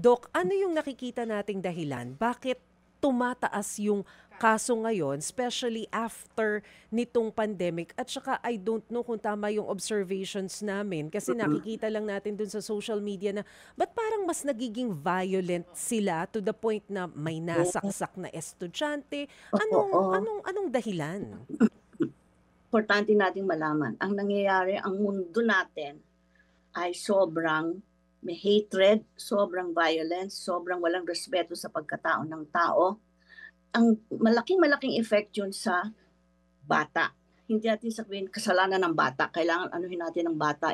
Doc, ano yung nakikita nating dahilan? Bakit tumataas yung kaso ngayon, especially after nitong pandemic? At saka I don't know kung tama yung observations namin kasi Mm. nakikita lang natin dun sa social media na ba't parang mas nagiging violent sila to the point na may Oo, nasaksak na estudyante? Anong oo. anong anong dahilan? Importante nating malaman, ang nangyayari, ang mundo natin ay sobrang may hatred, sobrang violence, sobrang walang respeto sa pagkatao ng tao. Ang malaking-malaking effect yun sa bata. Hindi natin sabihin kasalanan ng bata, kailangan anuhin natin ang bata,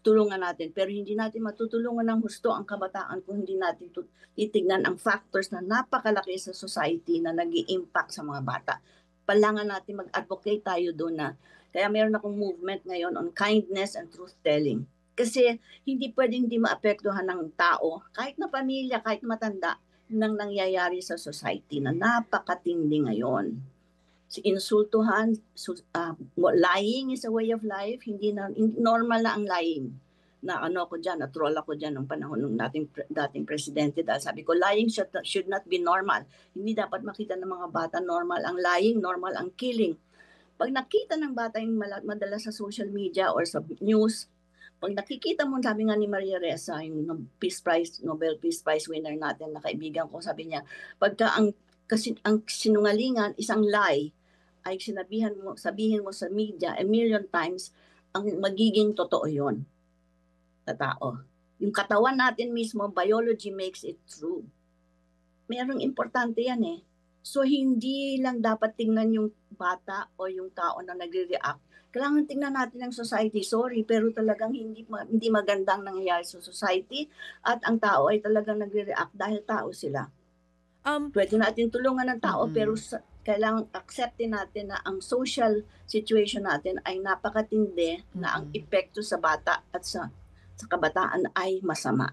tulungan natin. Pero hindi natin matutulungan ng husto ang kabataan kung hindi natin titignan ang factors na napakalaki sa society na nag impact sa mga bata. Kailangan natin mag-advocate tayo doon na. Kaya meron akong movement ngayon on kindness and truth-telling. Kasi hindi pwedeng hindi maapektuhan ng tao, kahit na pamilya, kahit matanda, nang nangyayari sa society na napakatindi ngayon. Insultuhan, lying is a way of life, normal na ang lying. Na ano ako diyan, na troll ako diyan nung panahon ng dating presidente dahil sabi ko lying should not be normal. Hindi dapat makita ng mga bata normal ang lying, normal ang killing. Pag nakita ng bata yung madalas sa social media or sa news, pag nakikita mo, sabi nga ni Maria Ressa, yung Peace Prize, Nobel Peace Prize winner natin na kaibigan ko, sabi niya, pagka ang sinungalingan, isang lie, ay sabihin mo sa media a million times, ang magiging totoo yon sa tao. Yung katawan natin mismo, biology makes it true. Merong importante yan eh. So, hindi lang dapat tingnan yung bata o yung tao na nagre-react. Kailangan tingnan natin ang society. Sorry, pero talagang hindi magandang nangyayari sa society at ang tao ay talagang nagre-react dahil tao sila. Um, Pwede natin tulungan ng tao pero mm. kailangang acceptin natin na ang social situation natin ay napakatindi na ang Mm. epekto sa bata at sa kabataan ay masama.